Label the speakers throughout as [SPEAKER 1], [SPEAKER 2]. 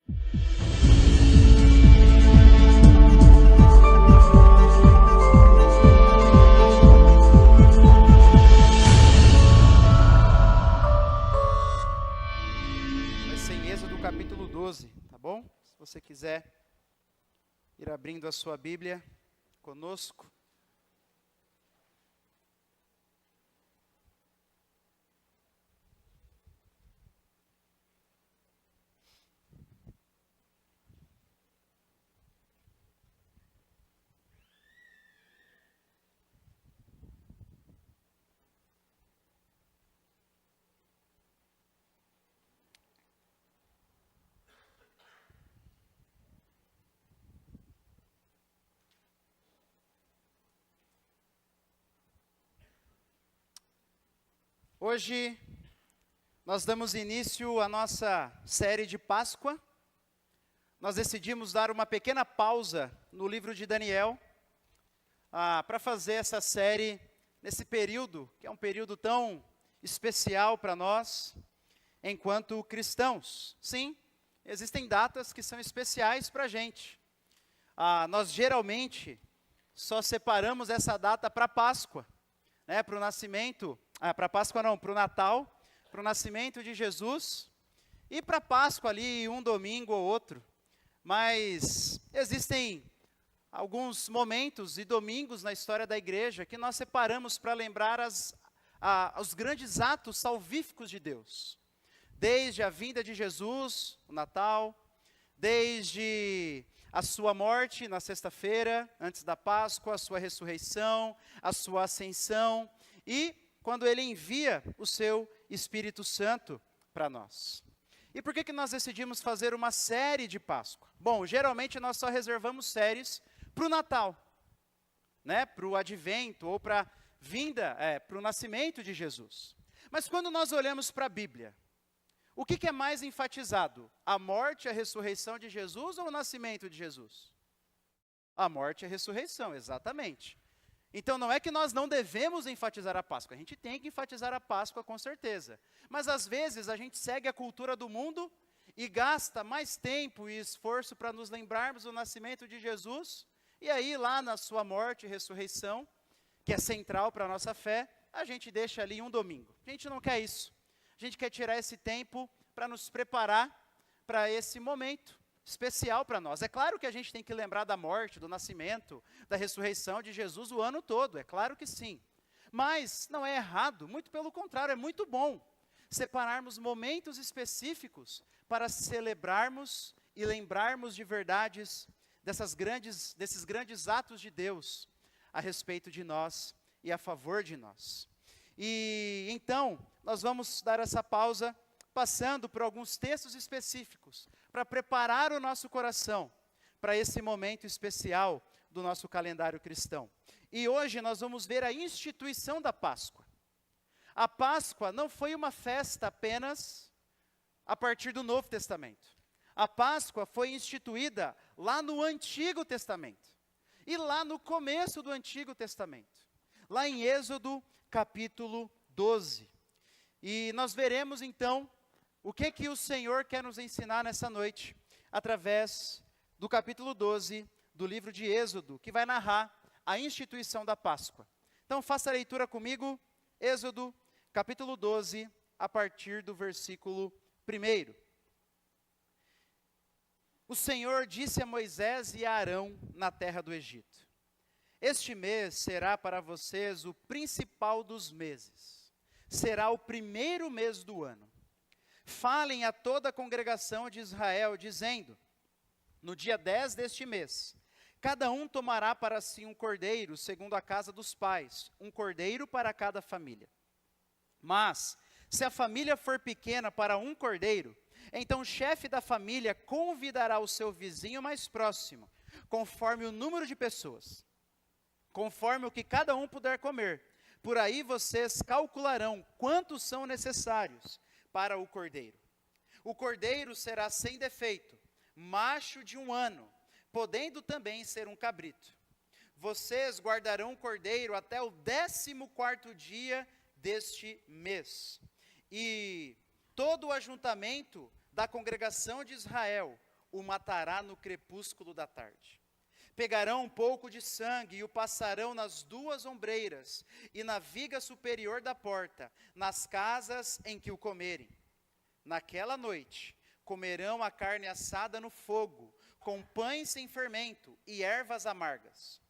[SPEAKER 1] Vai ser em Êxodo capítulo 12, tá bom? Se você quiser ir abrindo a sua Bíblia conosco. Hoje nós damos início à nossa série de Páscoa. Nós decidimos dar uma pequena pausa no livro de Daniel para fazer essa série nesse período, que é um período tão especial para nós, enquanto cristãos. Sim, existem datas que são especiais para a gente. Nós geralmente só separamos essa data para Páscoa, né, para o nascimento, para Páscoa não, para o Natal, para o nascimento de Jesus, e para Páscoa ali um domingo ou outro. Mas existem alguns momentos e domingos na história da igreja que nós separamos para lembrar os grandes atos salvíficos de Deus. Desde a vinda de Jesus, o Natal, desde a sua morte na sexta-feira, antes da Páscoa, a sua ressurreição, a sua ascensão, e quando ele envia o seu Espírito Santo para nós. E por que nós decidimos fazer uma série de Páscoa? Bom, geralmente nós só reservamos séries para o Natal, né, para o Advento, ou para a vinda, para o nascimento de Jesus. Mas quando nós olhamos para a Bíblia, o que é mais enfatizado? A morte e a ressurreição de Jesus ou o nascimento de Jesus? A morte e a ressurreição, exatamente. Então não é que nós não devemos enfatizar a Páscoa, a gente tem que enfatizar a Páscoa com certeza. Mas às vezes a gente segue a cultura do mundo e gasta mais tempo e esforço para nos lembrarmos do nascimento de Jesus, e aí lá na sua morte e ressurreição, que é central para a nossa fé, a gente deixa ali um domingo. A gente não quer isso. A gente quer tirar esse tempo para nos preparar para esse momento especial para nós. É claro que a gente tem que lembrar da morte, do nascimento, da ressurreição de Jesus o ano todo, é claro que sim. Mas não é errado, muito pelo contrário, é muito bom separarmos momentos específicos para celebrarmos e lembrarmos de verdades desses grandes atos de Deus a respeito de nós e a favor de nós. E então, nós vamos dar essa pausa passando por alguns textos específicos para preparar o nosso coração para esse momento especial do nosso calendário cristão. E hoje nós vamos ver a instituição da Páscoa. A Páscoa não foi uma festa apenas a partir do Novo Testamento. A Páscoa foi instituída lá no Antigo Testamento. E lá no começo do Antigo Testamento. Lá em Êxodo capítulo 12. E nós veremos então o que o Senhor quer nos ensinar nessa noite, através do capítulo 12 do livro de Êxodo, que vai narrar a instituição da Páscoa. Então faça a leitura comigo, Êxodo capítulo 12, a partir do versículo 1. O Senhor disse a Moisés e a Arão na terra do Egito: este mês será para vocês o principal dos meses. Será o primeiro mês do ano. Falem a toda a congregação de Israel, dizendo: no dia 10 deste mês, cada um tomará para si um cordeiro, segundo a casa dos pais, um cordeiro para cada família. Mas, se a família for pequena para um cordeiro, então o chefe da família convidará o seu vizinho mais próximo, conforme o número de pessoas, conforme o que cada um puder comer. Por aí vocês calcularão quantos são necessários para o cordeiro. O cordeiro será sem defeito, macho de 1 ano, podendo também ser um cabrito. Vocês guardarão o cordeiro até o 14º dia deste mês. E todo o ajuntamento da congregação de Israel o matará no crepúsculo da tarde. Pegarão um pouco de sangue e o passarão nas duas ombreiras e na viga superior da porta, nas casas em que o comerem. Naquela noite, comerão a carne assada no fogo, com pães sem fermento e ervas amargas.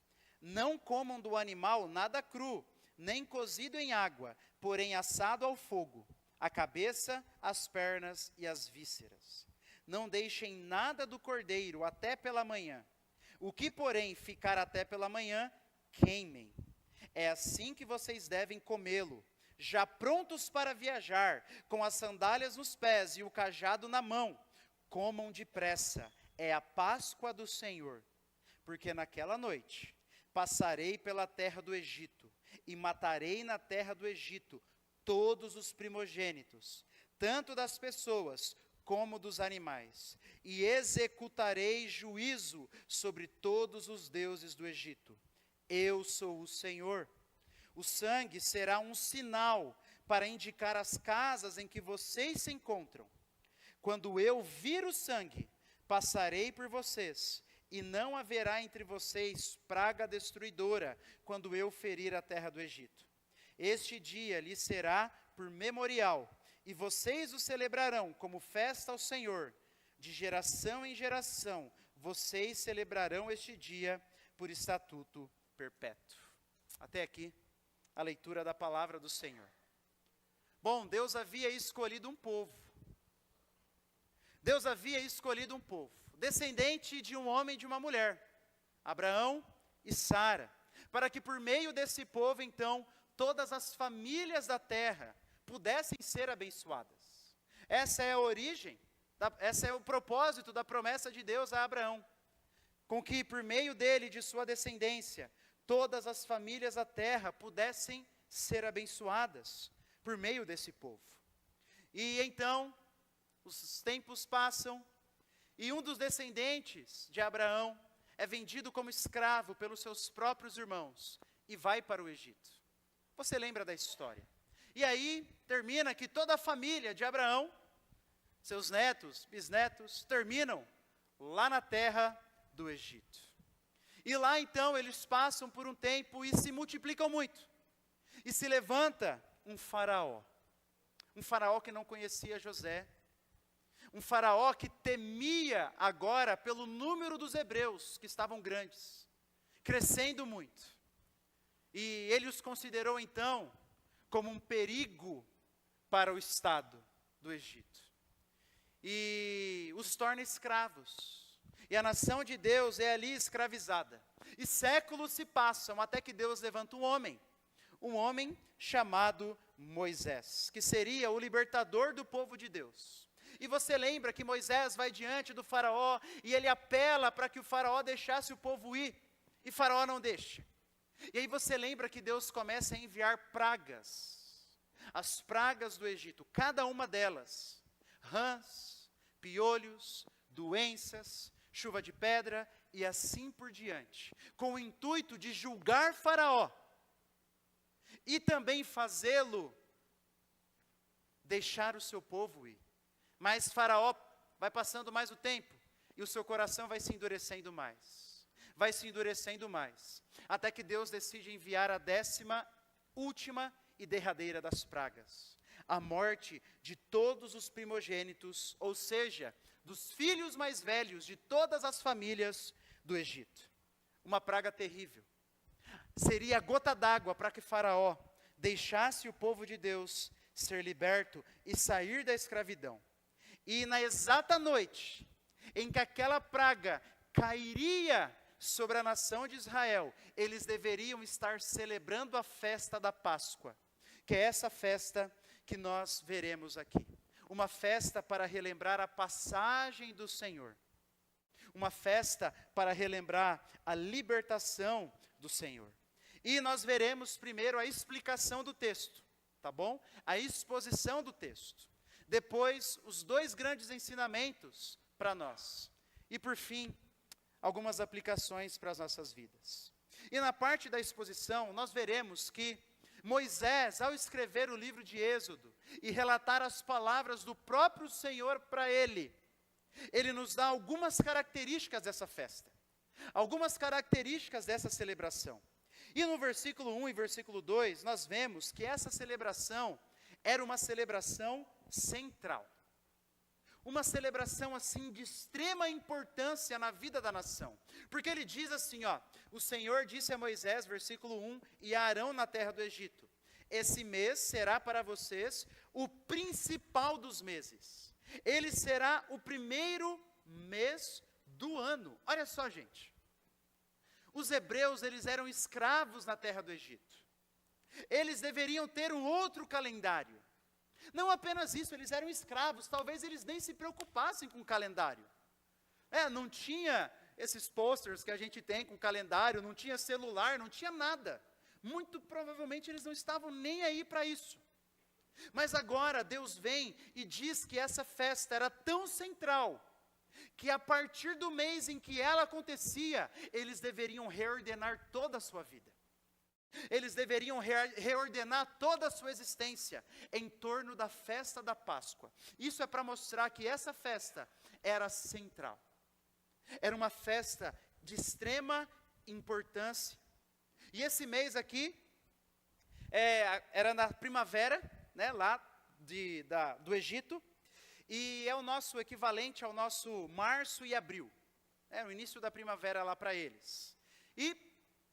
[SPEAKER 1] Não comam do animal nada cru, nem cozido em água, porém assado ao fogo, a cabeça, as pernas e as vísceras. Não deixem nada do cordeiro até pela manhã. O que, porém, ficar até pela manhã, queimem. É assim que vocês devem comê-lo, já prontos para viajar, com as sandálias nos pés e o cajado na mão. Comam depressa, é a Páscoa do Senhor. Porque naquela noite passarei pela terra do Egito, e matarei na terra do Egito todos os primogênitos, tanto das pessoas como dos animais, e executarei juízo sobre todos os deuses do Egito. Eu sou o Senhor. O sangue será um sinal para indicar as casas em que vocês se encontram. Quando eu vir o sangue, passarei por vocês, e não haverá entre vocês praga destruidora, quando eu ferir a terra do Egito. Este dia lhe será por memorial, e vocês o celebrarão como festa ao Senhor. De geração em geração, vocês celebrarão este dia por estatuto perpétuo. Até aqui, a leitura da palavra do Senhor. Bom, Deus havia escolhido um povo. Deus havia escolhido um povo, descendente de um homem e de uma mulher, Abraão e Sara, para que por meio desse povo, então, todas as famílias da terra pudessem ser abençoadas. Essa é a origem, esse é o propósito da promessa de Deus a Abraão, com que por meio dele e de sua descendência, todas as famílias da terra pudessem ser abençoadas por meio desse povo. E então, os tempos passam, e um dos descendentes de Abraão é vendido como escravo pelos seus próprios irmãos e vai para o Egito. Você lembra da história? E aí termina que toda a família de Abraão, seus netos, bisnetos, terminam lá na terra do Egito. E lá então eles passam por um tempo e se multiplicam muito. E se levanta um faraó que não conhecia José, um faraó que temia agora pelo número dos hebreus, que estavam grandes, crescendo muito. E ele os considerou então como um perigo para o Estado do Egito. E os torna escravos. E a nação de Deus é ali escravizada. E séculos se passam até que Deus levanta um homem chamado Moisés, que seria o libertador do povo de Deus. E você lembra que Moisés vai diante do faraó e ele apela para que o faraó deixasse o povo ir, e faraó não deixa. E aí você lembra que Deus começa a enviar pragas, as pragas do Egito, cada uma delas, rãs, piolhos, doenças, chuva de pedra e assim por diante, com o intuito de julgar faraó e também fazê-lo deixar o seu povo ir. Mas faraó vai passando mais o tempo e o seu coração vai se endurecendo mais, até que Deus decide enviar a 10ª, última e derradeira das pragas, a morte de todos os primogênitos, ou seja, dos filhos mais velhos de todas as famílias do Egito. Uma praga terrível. Seria a gota d'água para que faraó deixasse o povo de Deus ser liberto e sair da escravidão. E na exata noite em que aquela praga cairia sobre a nação de Israel, eles deveriam estar celebrando a festa da Páscoa, que é essa festa que nós veremos aqui. Uma festa para relembrar a passagem do Senhor. Uma festa para relembrar a libertação do Senhor. E nós veremos primeiro a explicação do texto, tá bom? A exposição do texto. Depois, os 2 grandes ensinamentos para nós. E por fim, algumas aplicações para as nossas vidas. E na parte da exposição, nós veremos que Moisés, ao escrever o livro de Êxodo e relatar as palavras do próprio Senhor para ele, ele nos dá algumas características dessa festa, algumas características dessa celebração. E no versículo 1 e versículo 2, nós vemos que essa celebração era uma celebração central. Uma celebração assim de extrema importância na vida da nação. Porque ele diz assim, ó, o Senhor disse a Moisés, versículo 1, e a Arão na terra do Egito: esse mês será para vocês o principal dos meses. Ele será o primeiro mês do ano. Olha só, gente. Os hebreus, eles eram escravos na terra do Egito. Eles deveriam ter um outro calendário. Não apenas isso, eles eram escravos, talvez eles nem se preocupassem com o calendário. Não tinha esses posters que a gente tem com calendário, não tinha celular, não tinha nada. Muito provavelmente eles não estavam nem aí para isso. Mas agora Deus vem e diz que essa festa era tão central, que a partir do mês em que ela acontecia, eles deveriam reordenar toda a sua vida. Eles deveriam reordenar toda a sua existência em torno da festa da Páscoa. Isso é para mostrar que essa festa era central. Era uma festa de extrema importância. E esse mês aqui, era na primavera, né, lá do Egito, e é o nosso equivalente ao nosso março e abril. O início da primavera lá para eles. E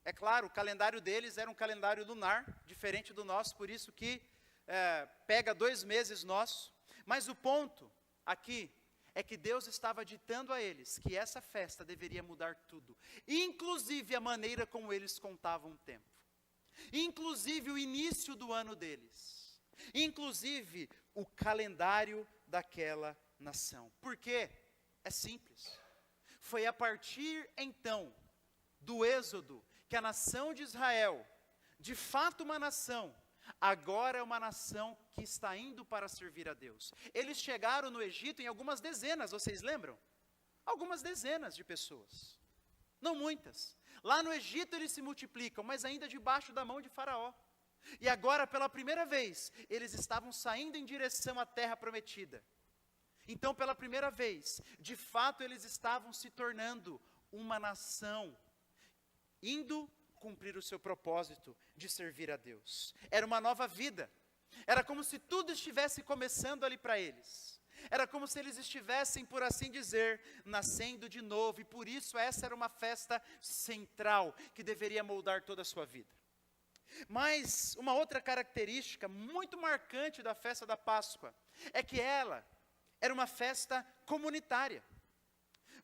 [SPEAKER 1] é claro, o calendário deles era um calendário lunar, diferente do nosso, por isso que pega 2 meses nosso. Mas o ponto aqui é que Deus estava ditando a eles que essa festa deveria mudar tudo. Inclusive a maneira como eles contavam o tempo. Inclusive o início do ano deles. Inclusive o calendário daquela nação. Por quê? É simples. Foi a partir então do Êxodo que a nação de Israel, de fato uma nação, agora é uma nação que está indo para servir a Deus. Eles chegaram no Egito em algumas dezenas, vocês lembram? Algumas dezenas de pessoas, não muitas. Lá no Egito eles se multiplicam, mas ainda debaixo da mão de Faraó. E agora, pela primeira vez, eles estavam saindo em direção à terra prometida. Então, pela primeira vez, de fato eles estavam se tornando uma nação, indo cumprir o seu propósito de servir a Deus. Era uma nova vida. Era como se tudo estivesse começando ali para eles. Era como se eles estivessem, por assim dizer, nascendo de novo. E por isso essa era uma festa central que deveria moldar toda a sua vida. Mas uma outra característica muito marcante da festa da Páscoa é que ela era uma festa comunitária.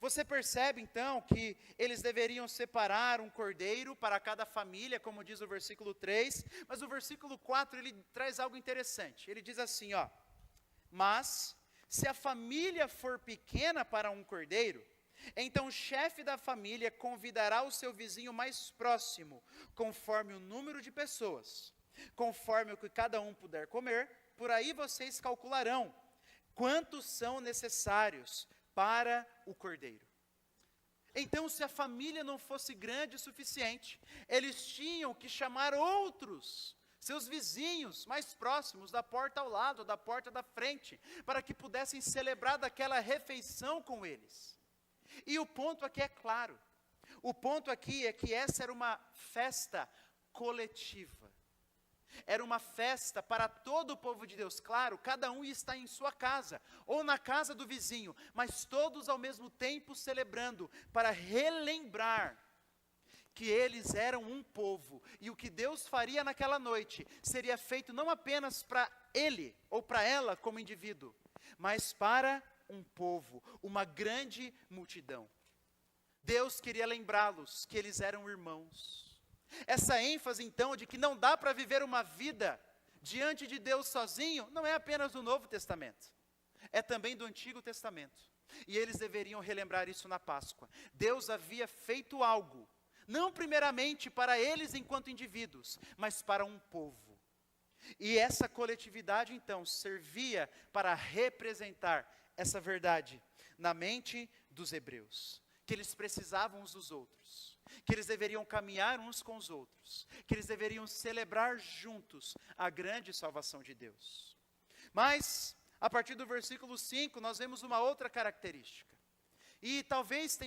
[SPEAKER 1] Você percebe então que eles deveriam separar um cordeiro para cada família, como diz o versículo 3, mas o versículo 4 ele traz algo interessante. Ele diz assim, ó: mas se a família for pequena para um cordeiro, então o chefe da família convidará o seu vizinho mais próximo, conforme o número de pessoas, conforme o que cada um puder comer, por aí vocês calcularão quantos são necessários para o cordeiro. Então, se a família não fosse grande o suficiente, eles tinham que chamar outros, seus vizinhos mais próximos, da porta ao lado, da porta da frente, para que pudessem celebrar daquela refeição com eles. E o ponto aqui é claro, o ponto aqui é que essa era uma festa coletiva. Era uma festa para todo o povo de Deus. Claro, cada um está em sua casa, ou na casa do vizinho, mas todos ao mesmo tempo celebrando, para relembrar que eles eram um povo, e o que Deus faria naquela noite, seria feito não apenas para ele, ou para ela como indivíduo, mas para um povo, uma grande multidão. Deus queria lembrá-los que eles eram irmãos. Essa ênfase então de que não dá para viver uma vida diante de Deus sozinho, não é apenas do Novo Testamento, é também do Antigo Testamento. E eles deveriam relembrar isso na Páscoa. Deus havia feito algo, não primeiramente para eles enquanto indivíduos, mas para um povo. E essa coletividade então servia para representar essa verdade na mente dos hebreus, que eles precisavam uns dos outros, que eles deveriam caminhar uns com os outros, que eles deveriam celebrar juntos a grande salvação de Deus. Mas a partir do versículo 5, nós vemos uma outra característica. E talvez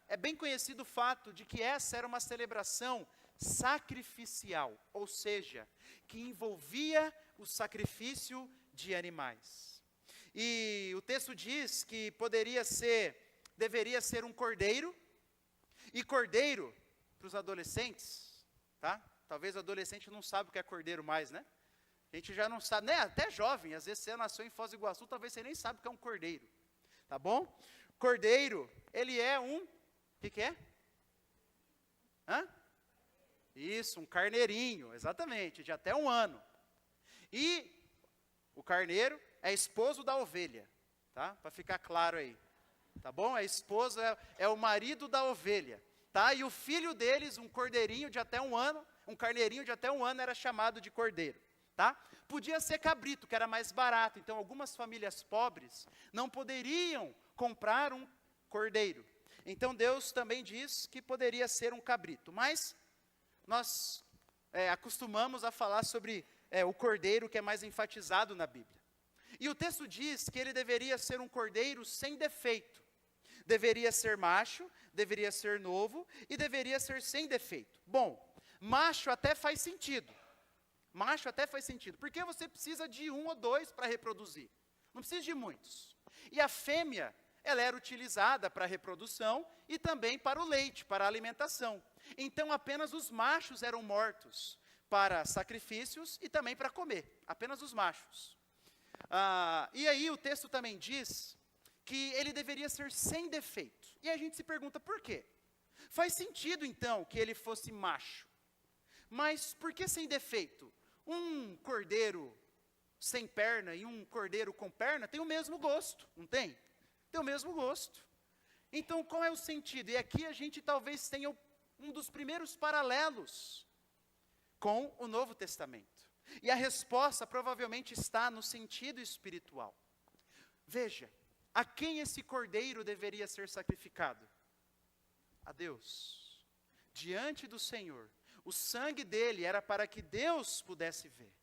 [SPEAKER 1] é bem conhecido o fato de que essa era uma celebração sacrificial, ou seja, que envolvia o sacrifício de animais. E o texto diz que deveria ser um cordeiro, e cordeiro, para os adolescentes, tá? Talvez o adolescente não sabe o que é cordeiro mais, né? A gente já não sabe, né? Até jovem, às vezes você nasceu em Foz do Iguaçu, talvez você nem sabe o que é um cordeiro, tá bom? Cordeiro, ele é o que é? Isso, um carneirinho, exatamente, de até 1 ano. E o carneiro é esposo da ovelha, tá? Para ficar claro aí, tá bom? A esposa é o marido da ovelha, tá? E o filho deles, um cordeirinho de até 1 ano, um carneirinho de até 1 ano era chamado de cordeiro, tá? Podia ser cabrito, que era mais barato, então algumas famílias pobres não poderiam comprar um cordeiro. Então Deus também diz que poderia ser um cabrito, mas nós acostumamos a falar sobre o cordeiro, que é mais enfatizado na Bíblia. E o texto diz que ele deveria ser um cordeiro sem defeito. Deveria ser macho, deveria ser novo e deveria ser sem defeito. Bom, macho até faz sentido. Macho até faz sentido, porque você precisa de 1 ou 2 para reproduzir. Não precisa de muitos. E a fêmea, ela era utilizada para a reprodução e também para o leite, para a alimentação. Então apenas os machos eram mortos para sacrifícios e também para comer, apenas os machos. E aí o texto também diz que ele deveria ser sem defeito. E a gente se pergunta por quê? Faz sentido então que ele fosse macho, mas por que sem defeito? Um cordeiro sem perna e um cordeiro com perna tem o mesmo gosto, não tem? Tem o mesmo gosto. Então qual é o sentido? E aqui a gente talvez tenha um dos primeiros paralelos com o Novo Testamento. E a resposta provavelmente está no sentido espiritual. Veja, a quem esse cordeiro deveria ser sacrificado? A Deus. Diante do Senhor. O sangue dele era para que Deus pudesse ver.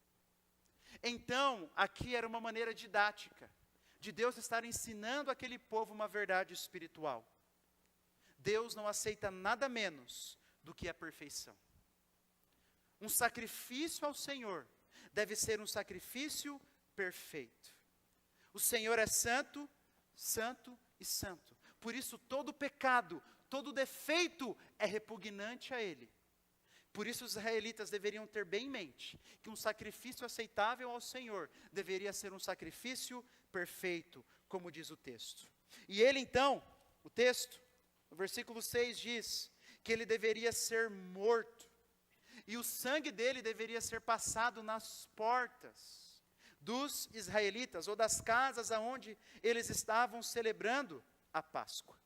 [SPEAKER 1] Então, aqui era uma maneira didática de Deus estar ensinando aquele povo uma verdade espiritual. Deus não aceita nada menos do que a perfeição. Um sacrifício ao Senhor deve ser um sacrifício perfeito. O Senhor é santo, santo e santo. Por isso todo pecado, todo defeito é repugnante a Ele. Por isso os israelitas deveriam ter bem em mente que um sacrifício aceitável ao Senhor deveria ser um sacrifício perfeito, como diz o texto. E ele então, o texto, no versículo 6 diz que ele deveria ser morto. E o sangue dele deveria ser passado nas portas dos israelitas, ou das casas aonde eles estavam celebrando a Páscoa.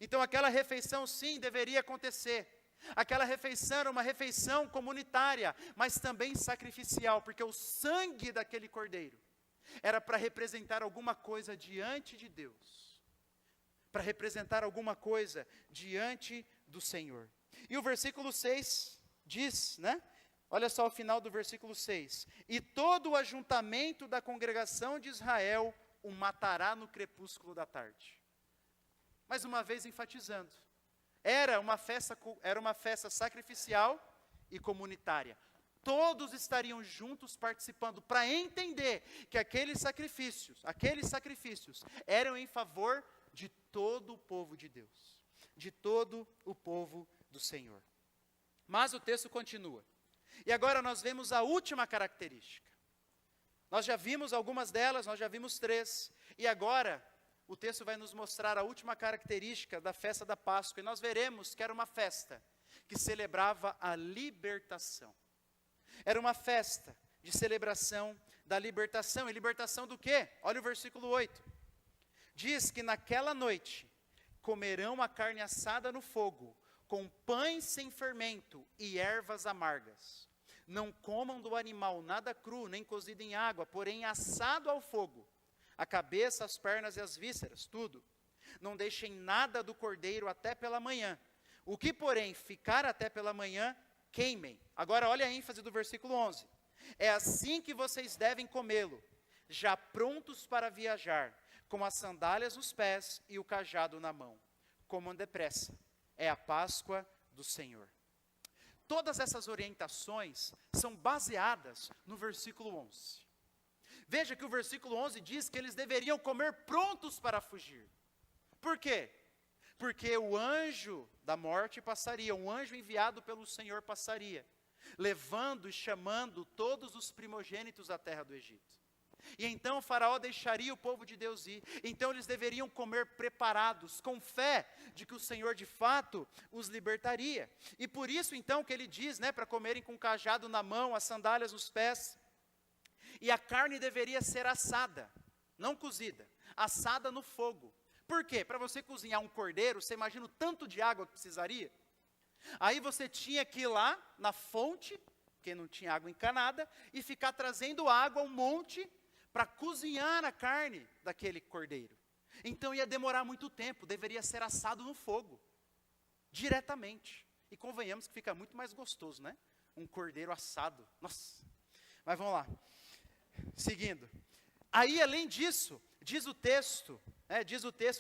[SPEAKER 1] Então aquela refeição sim deveria acontecer. Aquela refeição era uma refeição comunitária, mas também sacrificial, porque o sangue daquele cordeiro era para representar alguma coisa diante de Deus, para representar alguma coisa diante do Senhor. E o versículo 6 diz, né? Olha só o final do versículo 6. E todo o ajuntamento da congregação de Israel o matará no crepúsculo da tarde. Mais uma vez enfatizando. Era uma festa sacrificial e comunitária. Todos estariam juntos participando para entender que aqueles sacrifícios eram em favor de todo o povo de Deus, de todo o povo do Senhor. Mas o texto continua. E agora nós vemos a última característica. Nós já vimos algumas delas, nós já vimos 3. E agora o texto vai nos mostrar a última característica da festa da Páscoa. E nós veremos que era uma festa que celebrava a libertação. Era uma festa de celebração da libertação. E libertação do quê? Olha o versículo 8. Diz que naquela noite comerão a carne assada no fogo, com pães sem fermento e ervas amargas. Não comam do animal nada cru, nem cozido em água, porém assado ao fogo. A cabeça, as pernas e as vísceras, tudo. Não deixem nada do cordeiro até pela manhã. O que, porém, ficar até pela manhã, queimem. Agora olha a ênfase do versículo 11. É assim que vocês devem comê-lo, já prontos para viajar, com as sandálias nos pés e o cajado na mão. Comam depressa, é a Páscoa do Senhor. Todas essas orientações são baseadas no versículo 11. Veja que o versículo 11 diz que eles deveriam comer prontos para fugir. Por quê? Porque o anjo da morte passaria, um anjo enviado pelo Senhor passaria, levando e chamando todos os primogênitos da terra do Egito. E então o faraó deixaria o povo de Deus ir. Então eles deveriam comer preparados, com fé de que o Senhor de fato os libertaria. E por isso então que ele diz, para comerem com o cajado na mão, as sandálias nos pés. E a carne deveria ser assada, não cozida, assada no fogo. Por quê? Para você cozinhar um cordeiro, você imagina o tanto de água que precisaria? Aí você tinha que ir lá na fonte, porque não tinha água encanada, e ficar trazendo água um monte para cozinhar a carne daquele cordeiro. Então ia demorar muito tempo, deveria ser assado no fogo, diretamente. E convenhamos que fica muito mais gostoso, né? Um cordeiro assado, nossa. Mas vamos lá, seguindo. Aí além disso, diz o texto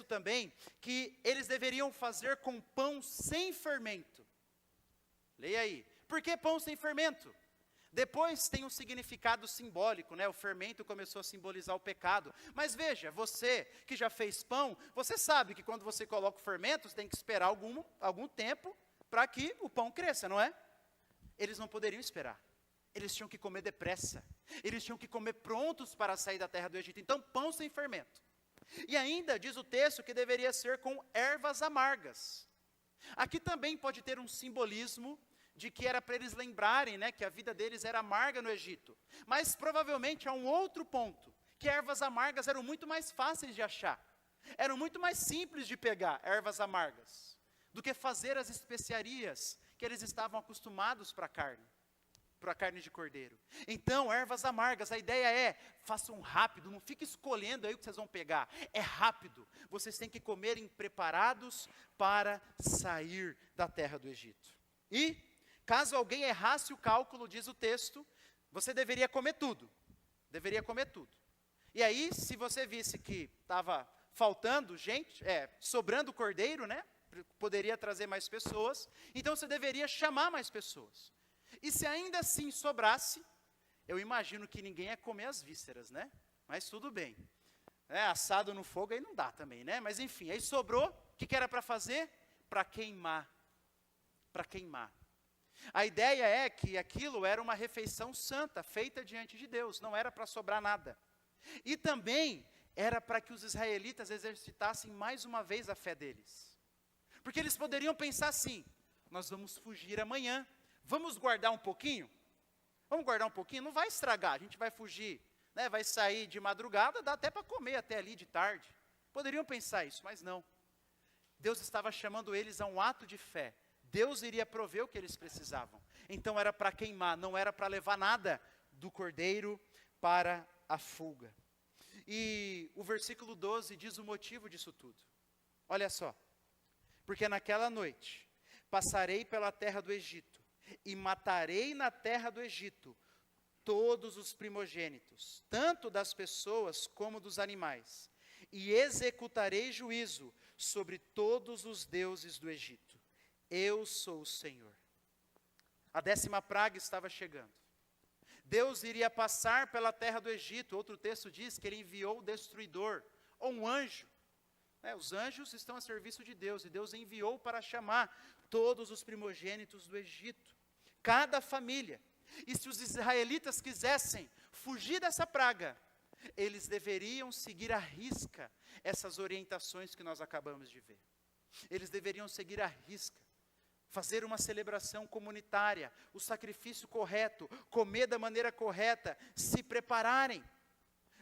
[SPEAKER 1] também, que eles deveriam fazer com pão sem fermento. Leia aí, por que pão sem fermento? Depois tem um significado simbólico, o fermento começou a simbolizar o pecado. Mas veja, você que já fez pão, você sabe que quando você coloca o fermento, você tem que esperar algum tempo para que o pão cresça, não é? Eles não poderiam esperar. Eles tinham que comer depressa. Eles tinham que comer prontos para sair da terra do Egito. Então, pão sem fermento. E ainda diz o texto que deveria ser com ervas amargas. Aqui também pode ter um simbolismo de que era para eles lembrarem, que a vida deles era amarga no Egito. Mas provavelmente há um outro ponto, que ervas amargas eram muito mais fáceis de achar. Eram muito mais simples de pegar, ervas amargas, do que fazer as especiarias que eles estavam acostumados para a carne de cordeiro. Então, ervas amargas, a ideia é, façam rápido, não fique escolhendo aí o que vocês vão pegar. É rápido, vocês têm que comerem preparados para sair da terra do Egito. E caso alguém errasse o cálculo, diz o texto, você deveria comer tudo. Deveria comer tudo. E aí, se você visse que estava faltando gente, sobrando cordeiro, poderia trazer mais pessoas, então você deveria chamar mais pessoas. E se ainda assim sobrasse, eu imagino que ninguém ia comer as vísceras, Mas tudo bem. Assado no fogo aí não dá também, Mas enfim, aí sobrou, o que era para fazer? Para queimar. Para queimar. A ideia é que aquilo era uma refeição santa, feita diante de Deus, não era para sobrar nada. E também era para que os israelitas exercitassem mais uma vez a fé deles. Porque eles poderiam pensar assim, nós vamos fugir amanhã, vamos guardar um pouquinho? Vamos guardar um pouquinho? Não vai estragar, a gente vai fugir, vai sair de madrugada, dá até para comer até ali de tarde. Poderiam pensar isso, mas não. Deus estava chamando eles a um ato de fé. Deus iria prover o que eles precisavam. Então era para queimar, não era para levar nada do cordeiro para a fuga. E o versículo 12 diz o motivo disso tudo. Olha só. Porque naquela noite passarei pela terra do Egito e matarei na terra do Egito todos os primogênitos, tanto das pessoas como dos animais, e executarei juízo sobre todos os deuses do Egito. Eu sou o Senhor. A 10ª praga estava chegando. Deus iria passar pela terra do Egito. Outro texto diz que ele enviou o destruidor, ou um anjo. Os anjos estão a serviço de Deus, e Deus enviou para chamar todos os primogênitos do Egito. Cada família. E se os israelitas quisessem fugir dessa praga, eles deveriam seguir à risca essas orientações que nós acabamos de ver. Eles deveriam seguir à risca. Fazer uma celebração comunitária, o sacrifício correto, comer da maneira correta, se prepararem.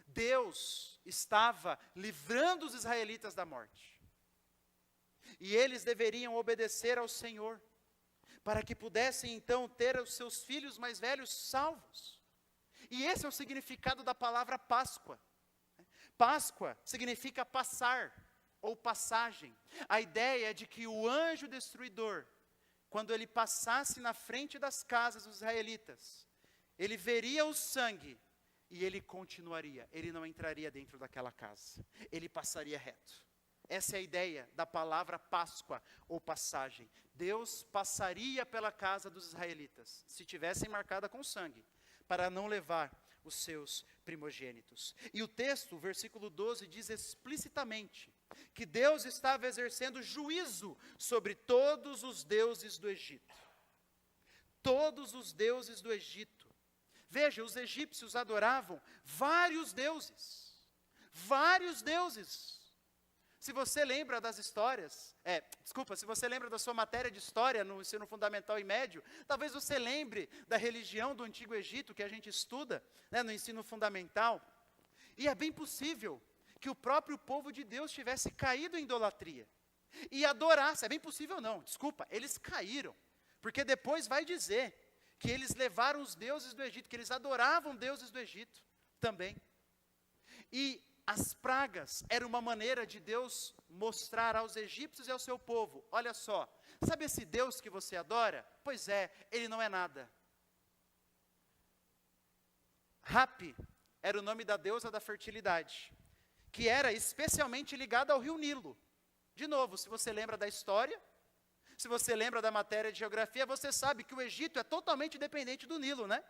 [SPEAKER 1] Deus estava livrando os israelitas da morte. E eles deveriam obedecer ao Senhor, para que pudessem então ter os seus filhos mais velhos salvos. E esse é o significado da palavra Páscoa. Páscoa significa passar, ou passagem. A ideia é de que o anjo destruidor, quando ele passasse na frente das casas dos israelitas, ele veria o sangue, e ele continuaria, ele não entraria dentro daquela casa, ele passaria reto. Essa é a ideia da palavra Páscoa ou passagem. Deus passaria pela casa dos israelitas, se tivessem marcada com sangue, para não levar os seus primogênitos. E o texto, versículo 12, diz explicitamente que Deus estava exercendo juízo sobre todos os deuses do Egito. Todos os deuses do Egito. Veja, os egípcios adoravam vários deuses. Vários deuses. Se você lembra das histórias, se você lembra da sua matéria de história no ensino fundamental e médio, talvez você lembre da religião do Antigo Egito que a gente estuda, né, no ensino fundamental. E é bem possível que o próprio povo de Deus tivesse caído em idolatria e adorasse. É bem possível não, desculpa, eles caíram. Porque depois vai dizer que eles levaram os deuses do Egito, que eles adoravam deuses do Egito também. E as pragas eram uma maneira de Deus mostrar aos egípcios e ao seu povo: olha só, sabe esse Deus que você adora? Pois é, ele não é nada. Hapi era o nome da deusa da fertilidade, que era especialmente ligada ao rio Nilo. De novo, se você lembra da história, se você lembra da matéria de geografia, você sabe que o Egito é totalmente dependente do Nilo, né?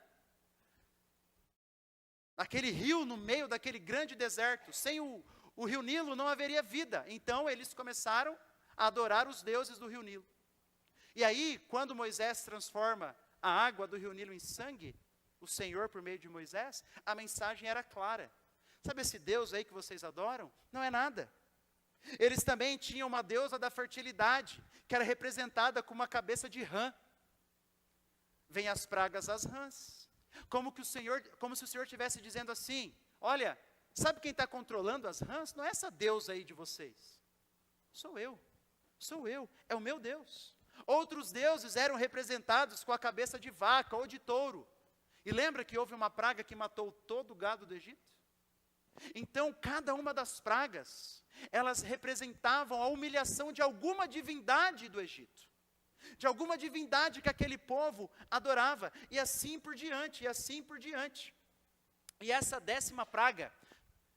[SPEAKER 1] Aquele rio no meio daquele grande deserto, sem o rio Nilo não haveria vida. Então eles começaram a adorar os deuses do rio Nilo. E aí, quando Moisés transforma a água do rio Nilo em sangue, o Senhor por meio de Moisés, a mensagem era clara. Sabe esse Deus aí que vocês adoram? Não é nada. Eles também tinham uma deusa da fertilidade, que era representada com uma cabeça de rã. Vem as pragas às rãs. Como se o Senhor estivesse dizendo assim: olha, sabe quem está controlando as rãs? Não é essa deusa aí de vocês. Sou eu, é o meu Deus. Outros deuses eram representados com a cabeça de vaca ou de touro. E lembra que houve uma praga que matou todo o gado do Egito? Então, cada uma das pragas, elas representavam a humilhação de alguma divindade do Egito. De alguma divindade que aquele povo adorava, e assim por diante, e assim por diante. E essa 10ª praga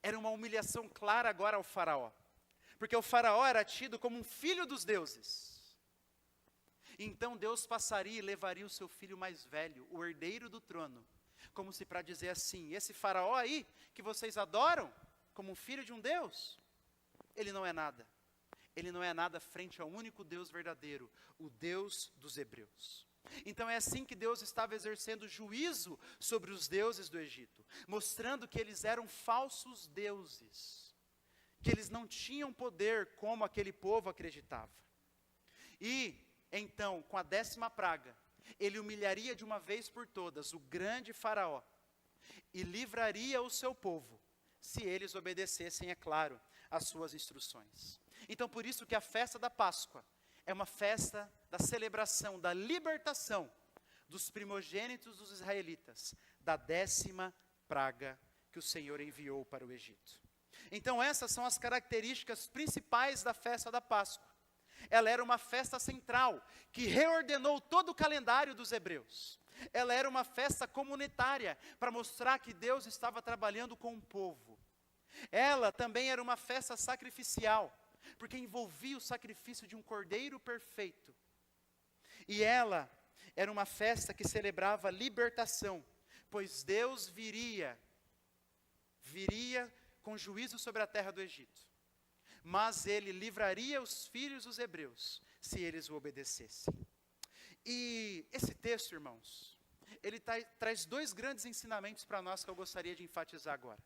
[SPEAKER 1] era uma humilhação clara agora ao faraó, porque o faraó era tido como um filho dos deuses. Então Deus passaria e levaria o seu filho mais velho, o herdeiro do trono, como se para dizer assim: esse faraó aí, que vocês adoram, como um filho de um Deus, ele não é nada. Ele não é nada frente ao único Deus verdadeiro, o Deus dos hebreus. Então é assim que Deus estava exercendo juízo sobre os deuses do Egito, mostrando que eles eram falsos deuses, que eles não tinham poder como aquele povo acreditava. E então, com a 10ª praga, ele humilharia de uma vez por todas o grande faraó e livraria o seu povo, se eles obedecessem, é claro, às suas instruções. Então, por isso que a festa da Páscoa é uma festa da celebração, da libertação dos primogênitos dos israelitas, da 10ª praga que o Senhor enviou para o Egito. Então, essas são as características principais da festa da Páscoa. Ela era uma festa central, que reordenou todo o calendário dos hebreus. Ela era uma festa comunitária, para mostrar que Deus estava trabalhando com o povo. Ela também era uma festa sacrificial, porque envolvia o sacrifício de um cordeiro perfeito. E ela era uma festa que celebrava libertação, pois Deus viria com juízo sobre a terra do Egito. Mas ele livraria os filhos dos hebreus, se eles o obedecessem. E esse texto, irmãos, ele traz 2 grandes ensinamentos para nós que eu gostaria de enfatizar agora.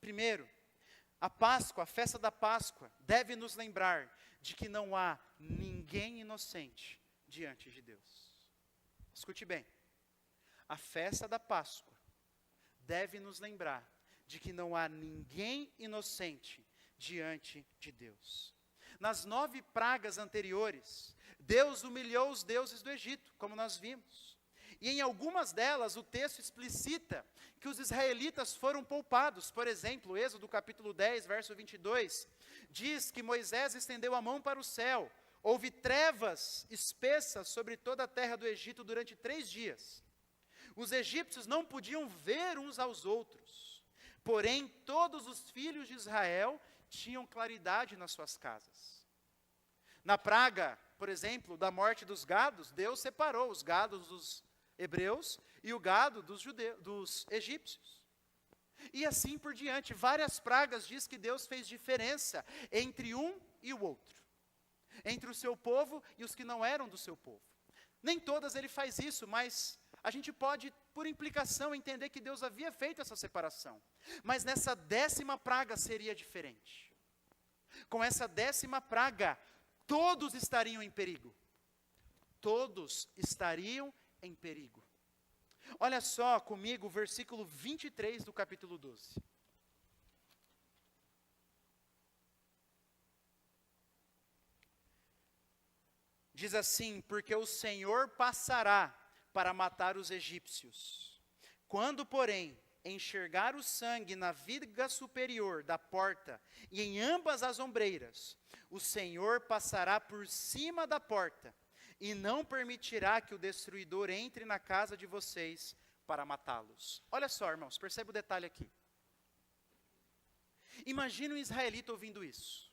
[SPEAKER 1] Primeiro, a Páscoa, a festa da Páscoa, deve nos lembrar de que não há ninguém inocente diante de Deus. Escute bem, a festa da Páscoa deve nos lembrar de que não há ninguém inocente diante de Deus. Nas 9 pragas anteriores, Deus humilhou os deuses do Egito, como nós vimos. E em algumas delas, o texto explicita que os israelitas foram poupados. Por exemplo, Êxodo capítulo 10, verso 22, diz que Moisés estendeu a mão para o céu. Houve trevas espessas sobre toda a terra do Egito durante 3 dias. Os egípcios não podiam ver uns aos outros, porém todos os filhos de Israel tinham claridade nas suas casas. Na praga, por exemplo, da morte dos gados, Deus separou os gados dos hebreus e o gado dos egípcios. E assim por diante, várias pragas diz que Deus fez diferença entre um e o outro, entre o seu povo e os que não eram do seu povo. Nem todas ele faz isso, mas a gente pode, por implicação, entender que Deus havia feito essa separação. Mas nessa 10ª praga seria diferente. Com essa 10ª praga, todos estariam em perigo. Todos estariam em perigo. Olha só comigo o versículo 23 do capítulo 12. Diz assim: porque o Senhor passará para matar os egípcios. Quando, porém, enxergar o sangue na viga superior da porta e em ambas as ombreiras, o Senhor passará por cima da porta e não permitirá que o destruidor entre na casa de vocês para matá-los. Olha só, irmãos, percebe o detalhe aqui. Imagina um israelita ouvindo isso.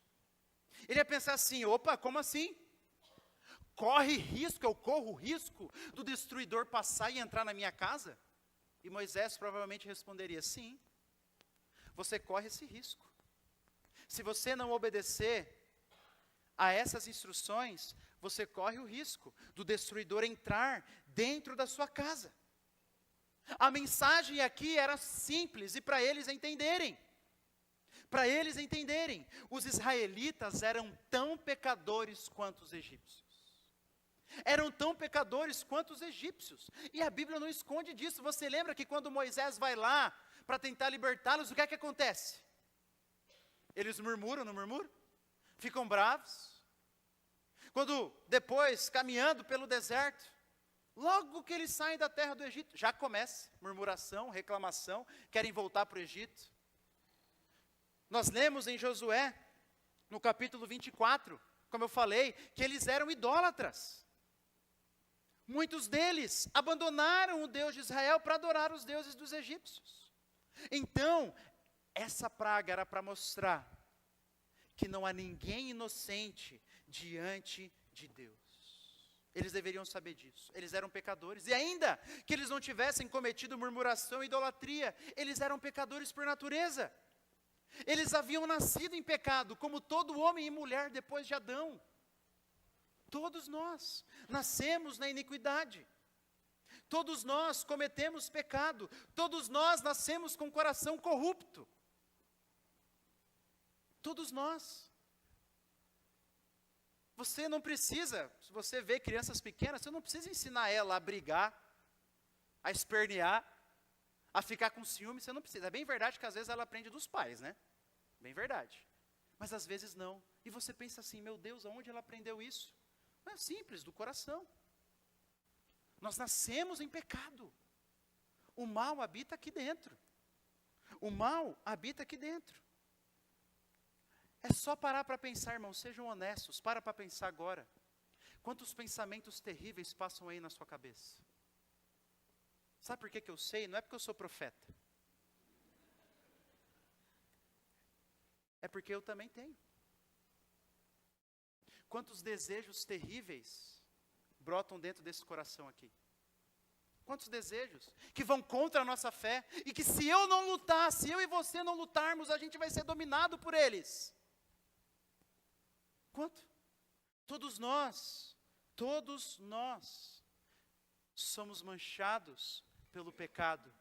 [SPEAKER 1] Ele ia pensar assim: opa, como assim? Corre risco, eu corro risco do destruidor passar e entrar na minha casa? E Moisés provavelmente responderia: sim, você corre esse risco. Se você não obedecer a essas instruções, você corre o risco do destruidor entrar dentro da sua casa. A mensagem aqui era simples e para eles entenderem. Para eles entenderem, os israelitas eram tão pecadores quanto os egípcios. Eram tão pecadores quanto os egípcios. E a Bíblia não esconde disso. Você lembra que quando Moisés vai lá para tentar libertá-los, o que é que acontece? Eles murmuram, não murmuram? Ficam bravos. Quando depois, caminhando pelo deserto, logo que eles saem da terra do Egito, já começa murmuração, reclamação, querem voltar para o Egito. Nós lemos em Josué, no capítulo 24, como eu falei, que eles eram idólatras. Muitos deles abandonaram o Deus de Israel para adorar os deuses dos egípcios. Então, essa praga era para mostrar que não há ninguém inocente diante de Deus. Eles deveriam saber disso. Eles eram pecadores. E ainda que eles não tivessem cometido murmuração e idolatria, eles eram pecadores por natureza. Eles haviam nascido em pecado, como todo homem e mulher depois de Adão. Todos nós nascemos na iniquidade. Todos nós cometemos pecado. Todos nós nascemos com o coração corrupto. Todos nós. Você não precisa, se você vê crianças pequenas, você não precisa ensinar ela a brigar, a espernear, a ficar com ciúme, você não precisa. É bem verdade que às vezes ela aprende dos pais, né? Bem verdade. Mas às vezes não. E você pensa assim: meu Deus, aonde ela aprendeu isso? É simples, do coração. Nós nascemos em pecado. O mal habita aqui dentro. O mal habita aqui dentro. É só parar para pensar, irmãos, sejam honestos, para pensar agora. Quantos pensamentos terríveis passam aí na sua cabeça? Sabe por que eu sei? Não é porque eu sou profeta. É porque eu também tenho. Quantos desejos terríveis brotam dentro desse coração aqui? Quantos desejos que vão contra a nossa fé e que se eu não lutar, se eu e você não lutarmos, a gente vai ser dominado por eles. Quanto? Todos nós somos manchados pelo pecado.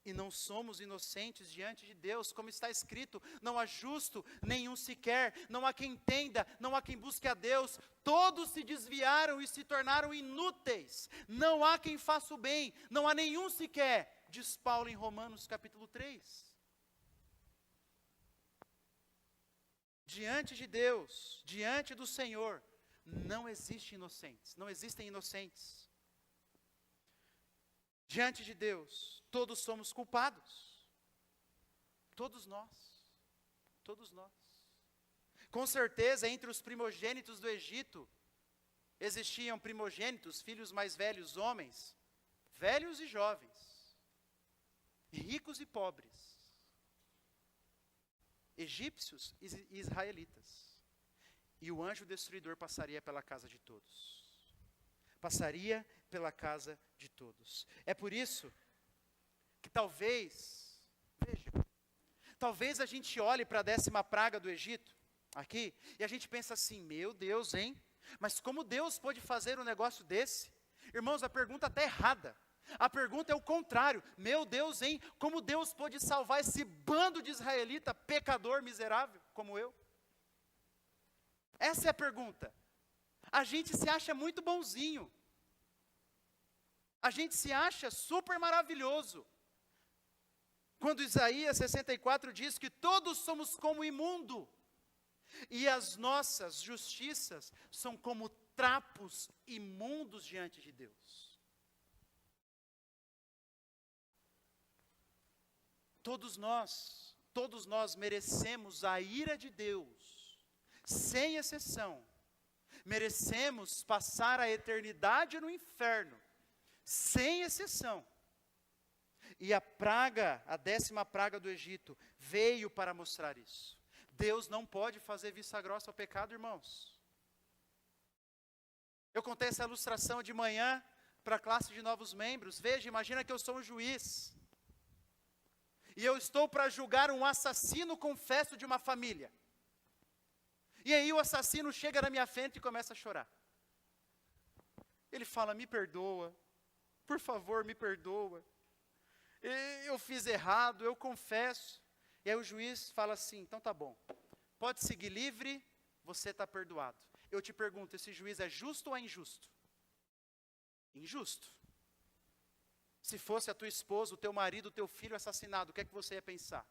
[SPEAKER 1] E não somos inocentes diante de Deus, como está escrito: não há justo, nenhum sequer, não há quem entenda, não há quem busque a Deus, todos se desviaram e se tornaram inúteis, não há quem faça o bem, não há nenhum sequer, diz Paulo em Romanos capítulo 3. Diante de Deus, diante do Senhor, não existem inocentes. Diante de Deus, todos somos culpados. Todos nós. Com certeza, entre os primogênitos do Egito, existiam primogênitos, filhos mais velhos, homens, velhos e jovens. ricos e pobres, egípcios e israelitas. E o anjo destruidor passaria pela casa de todos. Passaria pela casa de todos. É por isso que talvez, veja, talvez a gente olhe para a 10ª praga do Egito, aqui, e a gente pensa assim, meu Deus, hein? Mas como Deus pode fazer um negócio desse? Irmãos, a pergunta está errada. A pergunta é o contrário. Meu Deus, hein? Como Deus pode salvar esse bando de israelita, pecador, miserável, como eu? Essa é a pergunta. A gente se acha muito bonzinho. A gente se acha super maravilhoso. Quando Isaías 64 diz que todos somos como imundo, e as nossas justiças são como trapos imundos diante de Deus. Todos nós merecemos a ira de Deus, sem exceção. Merecemos passar a eternidade no inferno, sem exceção. E a 10ª praga do Egito, veio para mostrar isso. Deus não pode fazer vista grossa ao pecado, irmãos. Eu contei essa ilustração de manhã para a classe de novos membros. Veja, imagina que eu sou um juiz. E eu estou para julgar um assassino confesso de uma família. E aí o assassino chega na minha frente e começa a chorar. Ele fala, me perdoa, por favor, me perdoa. Eu fiz errado, eu confesso. E aí o juiz fala assim, então tá bom, pode seguir livre, você está perdoado. Eu te pergunto, esse juiz é justo ou é injusto? Injusto. Se fosse a tua esposa, o teu marido, o teu filho assassinado, o que é que você ia pensar?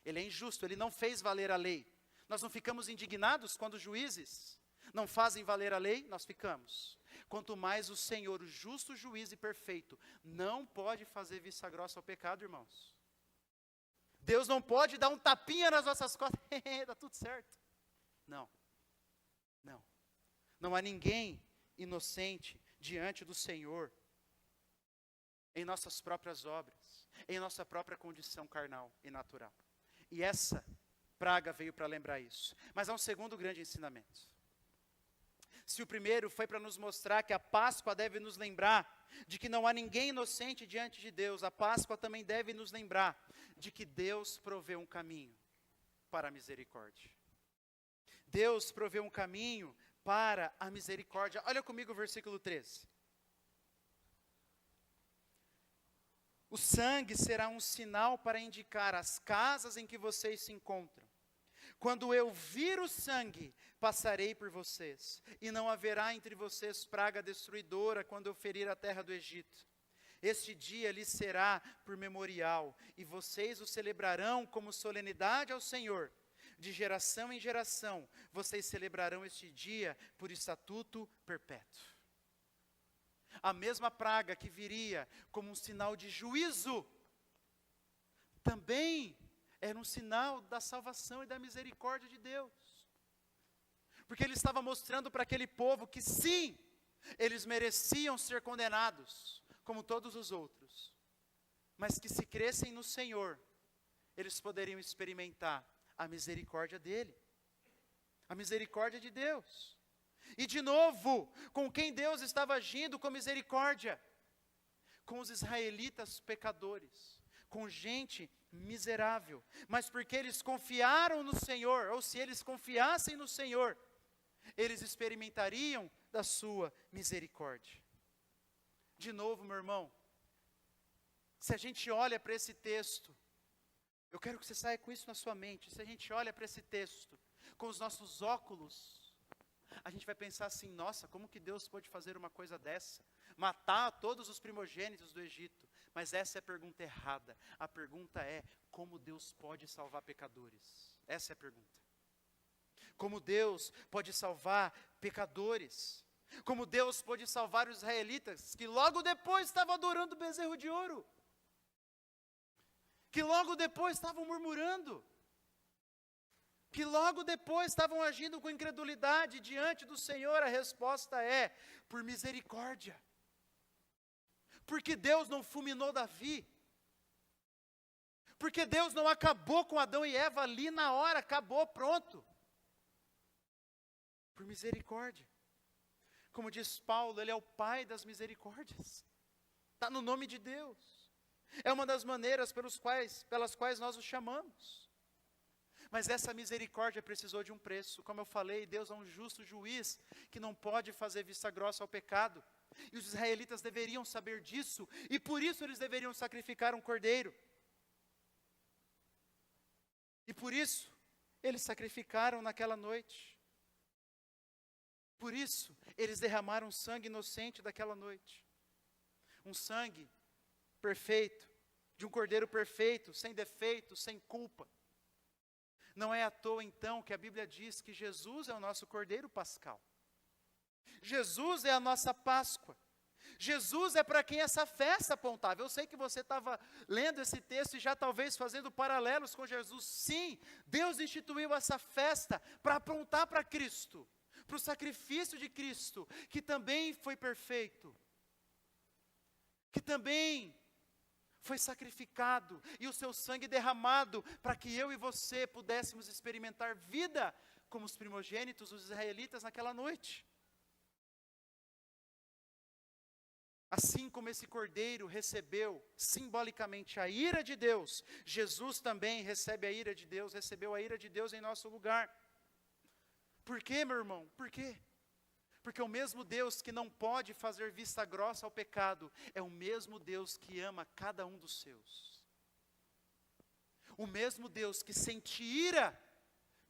[SPEAKER 1] Ele é injusto, ele não fez valer a lei. Nós não ficamos indignados quando os juízes não fazem valer a lei? Nós ficamos. Quanto mais o Senhor, o justo juiz e perfeito, não pode fazer vista grossa ao pecado, irmãos. Deus não pode dar um tapinha nas nossas costas, está tudo certo. Não. Não há ninguém inocente diante do Senhor, em nossas próprias obras, em nossa própria condição carnal e natural. E essa praga veio para lembrar isso. Mas há um segundo grande ensinamento. Se o primeiro foi para nos mostrar que a Páscoa deve nos lembrar de que não há ninguém inocente diante de Deus, a Páscoa também deve nos lembrar de que Deus provê um caminho para a misericórdia. Deus provê um caminho para a misericórdia. Olha comigo o versículo 13. O sangue será um sinal para indicar as casas em que vocês se encontram. Quando eu vir o sangue, passarei por vocês, e não haverá entre vocês praga destruidora quando eu ferir a terra do Egito. Este dia lhes será por memorial, e vocês o celebrarão como solenidade ao Senhor. De geração em geração, vocês celebrarão este dia por estatuto perpétuo. A mesma praga que viria como um sinal de juízo, também era um sinal da salvação e da misericórdia de Deus. Porque ele estava mostrando para aquele povo que sim, eles mereciam ser condenados, como todos os outros. Mas que se crescem no Senhor, eles poderiam experimentar a misericórdia dele. A misericórdia de Deus. E de novo, com quem Deus estava agindo com misericórdia? Com os israelitas pecadores, com gente miserável. Mas porque eles confiaram no Senhor, ou se eles confiassem no Senhor, eles experimentariam da sua misericórdia. De novo, meu irmão, se a gente olha para esse texto, eu quero que você saia com isso na sua mente. Se a gente olha para esse texto com os nossos óculos, a gente vai pensar assim, nossa, como que Deus pode fazer uma coisa dessa? Matar todos os primogênitos do Egito. Mas essa é a pergunta errada. A pergunta é, como Deus pode salvar pecadores? Essa é a pergunta. Como Deus pode salvar pecadores? Como Deus pode salvar os israelitas, que logo depois estavam adorando o bezerro de ouro? Que logo depois estavam murmurando? Que logo depois estavam agindo com incredulidade diante do Senhor? A resposta é, por misericórdia. Porque Deus não fulminou Davi. Porque Deus não acabou com Adão e Eva ali na hora, acabou, pronto. Por misericórdia. Como diz Paulo, Ele é o Pai das misericórdias. Está no nome de Deus. É uma das maneiras pelas quais nós o chamamos. Mas essa misericórdia precisou de um preço. Como eu falei, Deus é um justo juiz que não pode fazer vista grossa ao pecado. E os israelitas deveriam saber disso, e por isso eles deveriam sacrificar um cordeiro. E por isso, eles sacrificaram naquela noite. Por isso, eles derramaram sangue inocente daquela noite. Um sangue perfeito, de um cordeiro perfeito, sem defeito, sem culpa. Não é à toa, então, que a Bíblia diz que Jesus é o nosso cordeiro pascal. Jesus é a nossa Páscoa. Jesus é para quem essa festa apontava. Eu sei que você estava lendo esse texto e já talvez fazendo paralelos com Jesus. Sim, Deus instituiu essa festa para apontar para Cristo, para o sacrifício de Cristo, que também foi perfeito, que também foi sacrificado e o seu sangue derramado para que eu e você pudéssemos experimentar vida como os primogênitos, os israelitas naquela noite. Assim como esse cordeiro recebeu simbolicamente a ira de Deus, Jesus também recebe a ira de Deus, recebeu a ira de Deus em nosso lugar. Por quê, meu irmão? Por quê? Porque o mesmo Deus que não pode fazer vista grossa ao pecado, é o mesmo Deus que ama cada um dos seus. O mesmo Deus que sente ira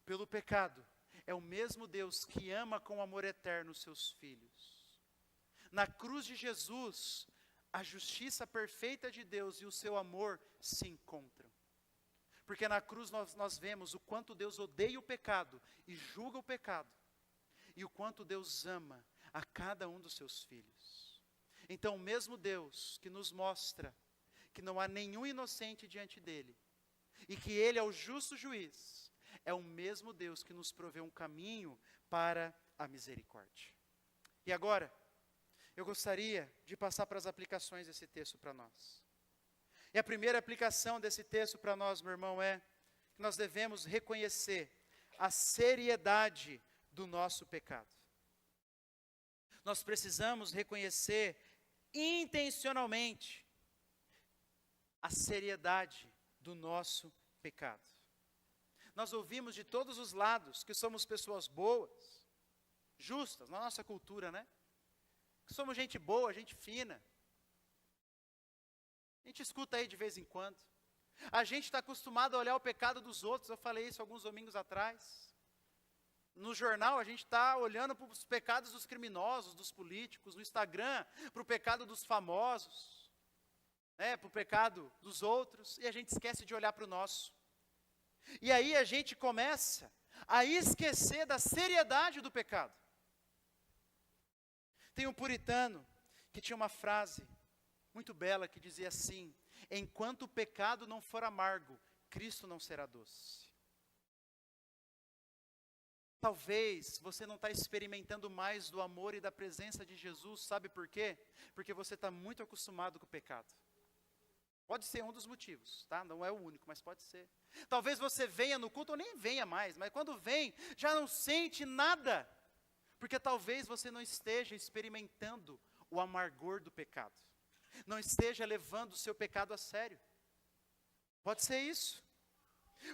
[SPEAKER 1] pelo pecado, é o mesmo Deus que ama com amor eterno os seus filhos. Na cruz de Jesus, a justiça perfeita de Deus e o seu amor se encontram. Porque na cruz nós vemos o quanto Deus odeia o pecado e julga o pecado. E o quanto Deus ama a cada um dos seus filhos. Então o mesmo Deus que nos mostra que não há nenhum inocente diante dele, e que ele é o justo juiz, é o mesmo Deus que nos provê um caminho para a misericórdia. E agora, eu gostaria de passar para as aplicações desse texto para nós. E a primeira aplicação desse texto para nós, meu irmão, é que nós devemos reconhecer a seriedade do nosso pecado. Nós precisamos reconhecer intencionalmente a seriedade do nosso pecado. Nós ouvimos de todos os lados que somos pessoas boas, justas, na nossa cultura, né? Que somos gente boa, gente fina. A gente escuta aí de vez em quando. A gente está acostumado a olhar o pecado dos outros. Eu falei isso alguns domingos atrás. No jornal a gente está olhando para os pecados dos criminosos, dos políticos. No Instagram, para o pecado dos famosos, para o pecado dos outros. E a gente esquece de olhar para o nosso. E aí a gente começa a esquecer da seriedade do pecado. Tem um puritano que tinha uma frase muito bela que dizia assim: enquanto o pecado não for amargo, Cristo não será doce. Talvez você não está experimentando mais do amor e da presença de Jesus, sabe por quê? Porque você está muito acostumado com o pecado. Pode ser um dos motivos, tá? Não é o único, mas pode ser. Talvez você venha no culto ou nem venha mais, mas quando vem, já não sente nada. Porque talvez você não esteja experimentando o amargor do pecado. Não esteja levando o seu pecado a sério. Pode ser isso.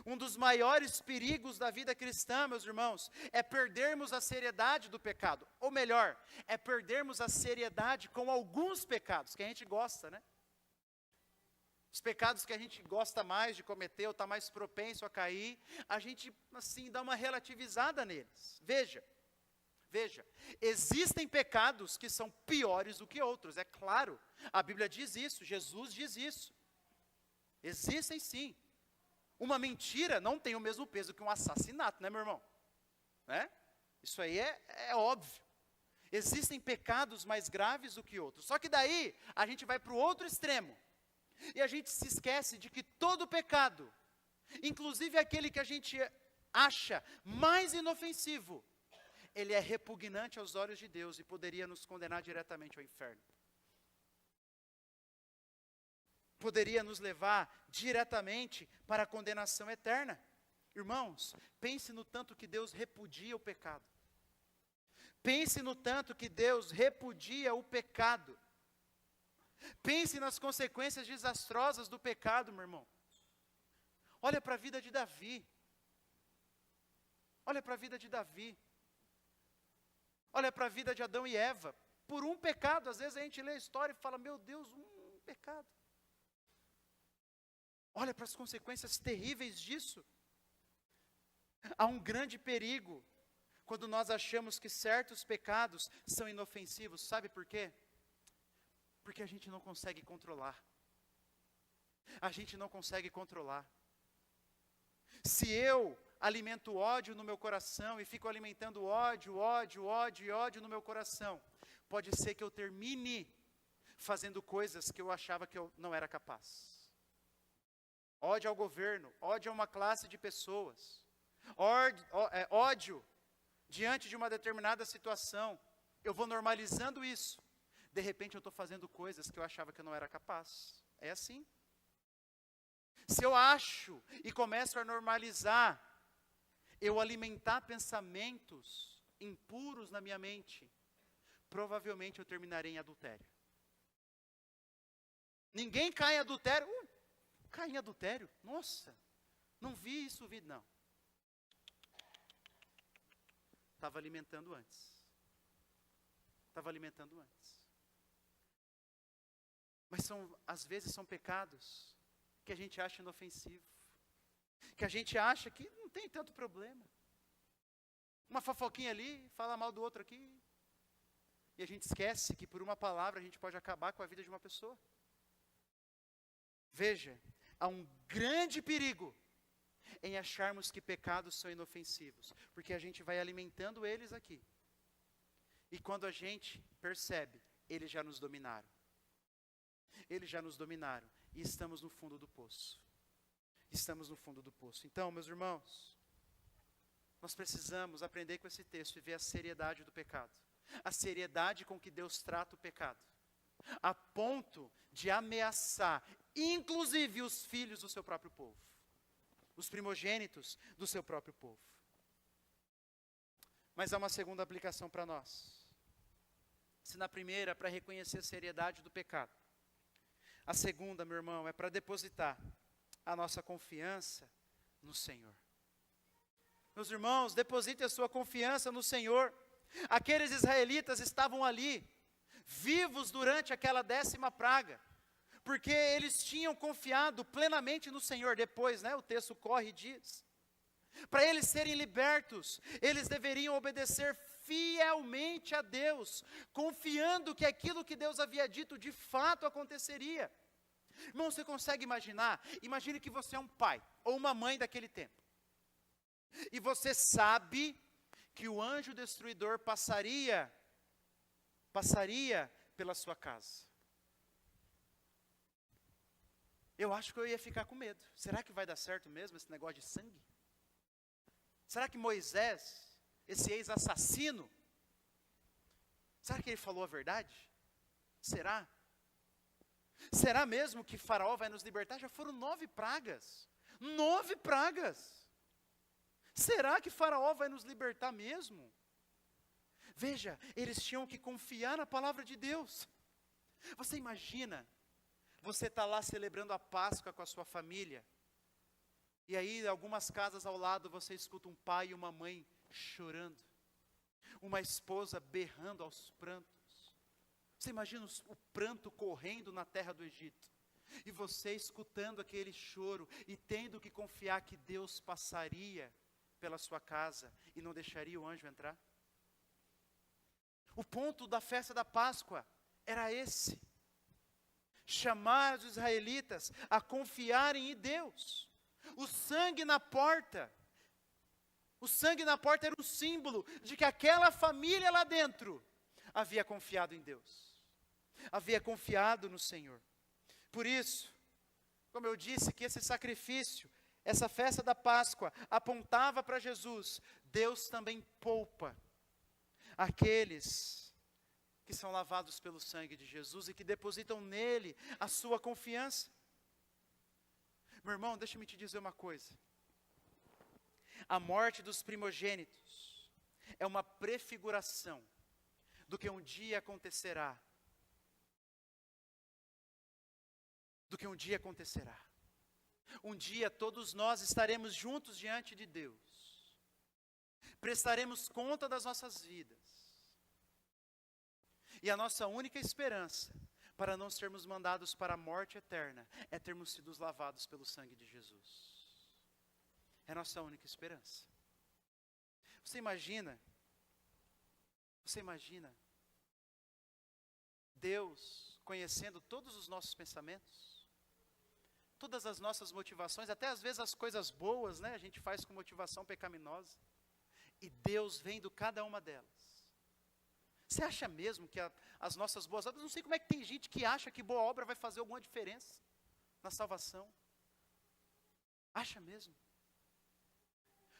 [SPEAKER 1] Um dos maiores perigos da vida cristã, meus irmãos, é perdermos a seriedade do pecado. Ou melhor, é perdermos a seriedade com alguns pecados que a gente gosta, né? Os pecados que a gente gosta mais de cometer ou está mais propenso a cair, a gente, assim, dá uma relativizada neles. Veja, existem pecados que são piores do que outros, é claro. A Bíblia diz isso, Jesus diz isso. Existem sim. Uma mentira não tem o mesmo peso que um assassinato, né, meu irmão? Né? Isso aí é óbvio. Existem pecados mais graves do que outros. Só que daí, a gente vai para o outro extremo. E a gente se esquece de que todo pecado, inclusive aquele que a gente acha mais inofensivo, ele é repugnante aos olhos de Deus e poderia nos condenar diretamente ao inferno. poderia nos levar diretamente para a condenação eterna. Irmãos, pense no tanto que Deus repudia o pecado. Pense no tanto que Deus repudia o pecado. Pense nas consequências desastrosas do pecado, meu irmão. Olha para a vida de Davi. Olha para a vida de Davi. Olha para a vida de Adão e Eva. Por um pecado, às vezes a gente lê a história e fala, meu Deus, um pecado. Olha para as consequências terríveis disso. Há um grande perigo quando nós achamos que certos pecados são inofensivos. Sabe por quê? Porque a gente não consegue controlar. A gente não consegue controlar. Se eu alimento ódio no meu coração e fico alimentando ódio no meu coração, pode ser que eu termine fazendo coisas que eu achava que eu não era capaz. Ódio ao governo, ódio a uma classe de pessoas, ódio diante de uma determinada situação. Eu vou normalizando isso. De repente eu estou fazendo coisas que eu achava que eu não era capaz. É assim. Se eu acho e começo a normalizar, eu alimentar pensamentos impuros na minha mente, provavelmente eu terminarei em adultério. Ninguém cai em adultério. Cai em adultério? Nossa, não vi isso, não. Estava alimentando antes. Mas às vezes são pecados que a gente acha inofensivo, que a gente acha que não tem tanto problema. Uma fofoquinha ali, fala mal do outro aqui, e a gente esquece que por uma palavra a gente pode acabar com a vida de uma pessoa. Veja, há um grande perigo em acharmos que pecados são inofensivos, porque a gente vai alimentando eles aqui. E quando a gente percebe, eles já nos dominaram. E estamos no fundo do poço. Então, meus irmãos, nós precisamos aprender com esse texto e ver a seriedade do pecado. A seriedade com que Deus trata o pecado. A ponto de ameaçar, inclusive os filhos do seu próprio povo. Os primogênitos do seu próprio povo. Mas há uma segunda aplicação para nós. Se na primeira é para reconhecer a seriedade do pecado, a segunda, meu irmão, é para depositar a nossa confiança no Senhor. Meus irmãos, depositem a sua confiança no Senhor. Aqueles israelitas estavam ali, vivos durante aquela 10ª praga, porque eles tinham confiado plenamente no Senhor. Depois, o texto corre e diz, para eles serem libertos, eles deveriam obedecer fielmente a Deus, confiando que aquilo que Deus havia dito de fato aconteceria. Irmão, você consegue imaginar? Imagine que você é um pai ou uma mãe daquele tempo. E você sabe que o anjo destruidor passaria pela sua casa. Eu acho que eu ia ficar com medo. Será que vai dar certo mesmo esse negócio de sangue? Será que Moisés, esse ex-assassino, será que ele falou a verdade? Será? Será mesmo que Faraó vai nos libertar? Já foram 9 pragas. 9 pragas. Será que Faraó vai nos libertar mesmo? Veja, eles tinham que confiar na palavra de Deus. Você imagina, você está lá celebrando a Páscoa com a sua família, e aí, em algumas casas ao lado, você escuta um pai e uma mãe chorando, uma esposa berrando aos prantos. Você imagina o pranto correndo na terra do Egito, e você escutando aquele choro, e tendo que confiar que Deus passaria pela sua casa, e não deixaria o anjo entrar? O ponto da festa da Páscoa era esse: chamar os israelitas a confiarem em Deus. O sangue na porta era um símbolo de que aquela família lá dentro havia confiado em Deus, havia confiado no Senhor. Por isso, como eu disse, que esse sacrifício, essa festa da Páscoa, apontava para Jesus. Deus também poupa aqueles que são lavados pelo sangue de Jesus e que depositam nele a sua confiança. Meu irmão, deixa-me te dizer uma coisa. A morte dos primogênitos é uma prefiguração do que um dia acontecerá. Do que um dia acontecerá. Um dia todos nós estaremos juntos diante de Deus. Prestaremos conta das nossas vidas. E a nossa única esperança para não sermos mandados para a morte eterna é termos sido lavados pelo sangue de Jesus. É a nossa única esperança. Você imagina Deus conhecendo todos os nossos pensamentos, todas as nossas motivações, até às vezes as coisas boas, né, a gente faz com motivação pecaminosa, e Deus vendo cada uma delas. Você acha mesmo que as nossas boas obras, não sei como é que tem gente que acha que boa obra vai fazer alguma diferença na salvação. Acha mesmo?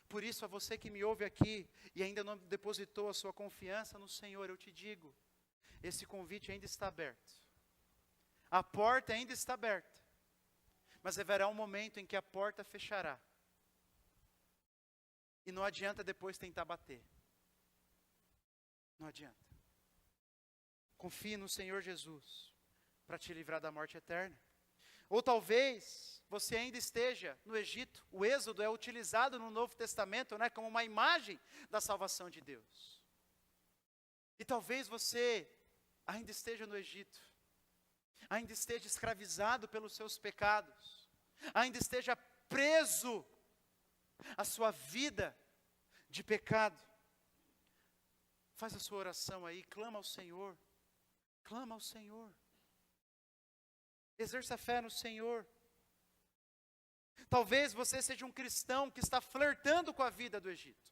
[SPEAKER 1] Por isso, a você que me ouve aqui e ainda não depositou a sua confiança no Senhor, eu te digo, esse convite ainda está aberto. A porta ainda está aberta. Mas haverá um momento em que a porta fechará. E não adianta depois tentar bater. Não adianta. Confie no Senhor Jesus para te livrar da morte eterna. Ou talvez você ainda esteja no Egito. O Êxodo é utilizado no Novo Testamento, né, como uma imagem da salvação de Deus. E talvez você ainda esteja no Egito. Ainda esteja escravizado pelos seus pecados. Ainda esteja preso à sua vida de pecado. Faz a sua oração aí, clama ao Senhor. Clama ao Senhor. Exerça fé no Senhor. Talvez você seja um cristão que está flertando com a vida do Egito.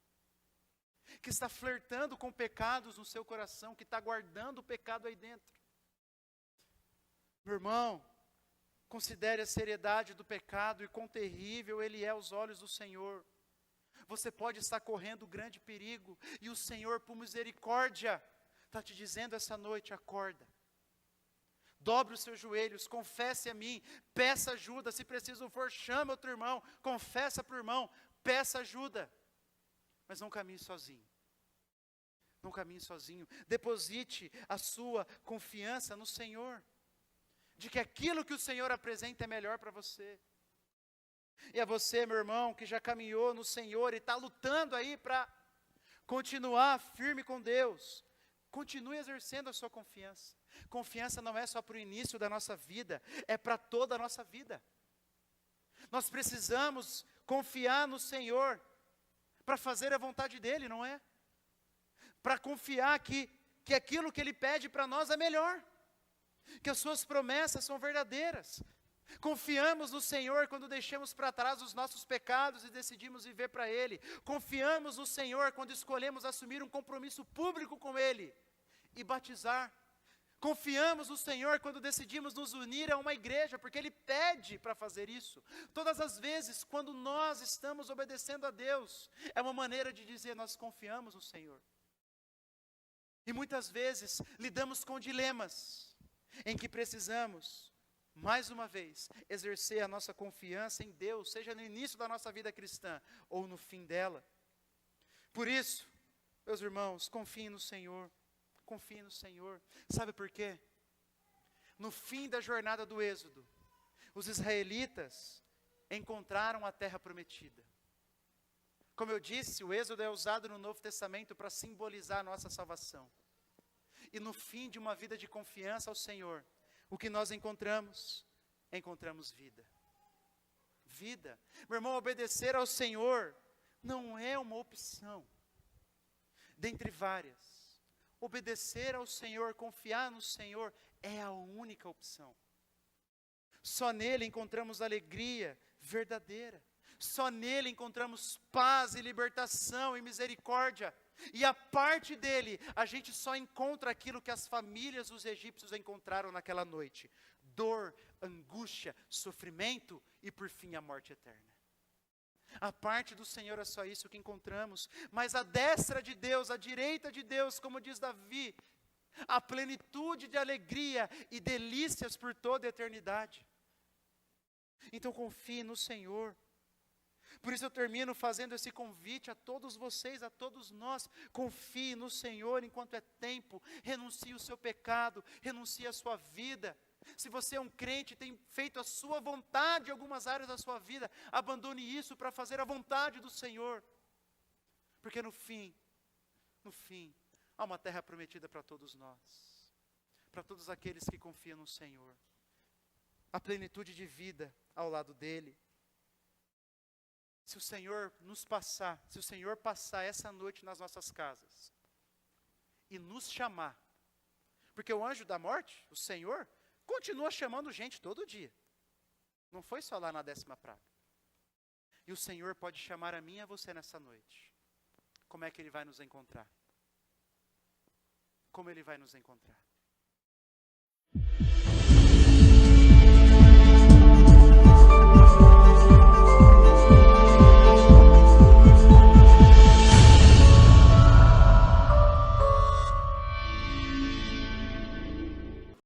[SPEAKER 1] Que está flertando com pecados no seu coração, que está guardando o pecado aí dentro. Meu irmão, considere a seriedade do pecado e quão terrível ele é aos olhos do Senhor. Você pode estar correndo grande perigo e o Senhor, por misericórdia, está te dizendo essa noite: acorda. Dobre os seus joelhos, confesse a mim, peça ajuda, se preciso for, chama outro irmão, confessa para o irmão, peça ajuda. Mas não caminhe sozinho. Não caminhe sozinho. Deposite a sua confiança no Senhor. De que aquilo que o Senhor apresenta é melhor para você. E a você, meu irmão, que já caminhou no Senhor e está lutando aí para continuar firme com Deus, continue exercendo a sua confiança. Confiança não é só para o início da nossa vida, é para toda a nossa vida. Nós precisamos confiar no Senhor para fazer a vontade dEle, não é? Para confiar que aquilo que Ele pede para nós é melhor, que as suas promessas são verdadeiras. Confiamos no Senhor quando deixamos para trás os nossos pecados e decidimos viver para Ele. Confiamos no Senhor quando escolhemos assumir um compromisso público com Ele e batizar. Confiamos no Senhor quando decidimos nos unir a uma igreja, porque Ele pede para fazer isso. Todas as vezes, quando nós estamos obedecendo a Deus, é uma maneira de dizer: nós confiamos no Senhor. E muitas vezes, lidamos com dilemas, em que precisamos, mais uma vez, exercer a nossa confiança em Deus, seja no início da nossa vida cristã, ou no fim dela. Por isso, meus irmãos, confiem no Senhor. Confie no Senhor. Sabe por quê? No fim da jornada do Êxodo, os israelitas encontraram a terra prometida. Como eu disse, o Êxodo é usado no Novo Testamento para simbolizar a nossa salvação. E no fim de uma vida de confiança ao Senhor, o que nós encontramos? Encontramos vida. Vida. Meu irmão, obedecer ao Senhor não é uma opção, dentre várias. Obedecer ao Senhor, confiar no Senhor, é a única opção. Só nele encontramos alegria verdadeira. Só nele encontramos paz e libertação e misericórdia. E a parte dele, a gente só encontra aquilo que as famílias dos egípcios encontraram naquela noite: dor, angústia, sofrimento e por fim a morte eterna. A parte do Senhor é só isso que encontramos. Mas a destra de Deus, a direita de Deus, como diz Davi, a plenitude de alegria e delícias por toda a eternidade. Então confie no Senhor. Por isso eu termino fazendo esse convite a todos vocês, a todos nós. Confie no Senhor enquanto é tempo. Renuncie o seu pecado, renuncie a sua vida. Se você é um crente, tem feito a sua vontade em algumas áreas da sua vida, abandone isso para fazer a vontade do Senhor. Porque no fim, há uma terra prometida para todos nós. Para todos aqueles que confiam no Senhor. A plenitude de vida ao lado dEle. Se o Senhor se o Senhor passar essa noite nas nossas casas e nos chamar, porque o anjo da morte, o Senhor, continua chamando gente todo dia. Não foi só lá na 10ª praga. E o Senhor pode chamar a mim e a você nessa noite. Como é que Ele vai nos encontrar? Como Ele vai nos encontrar?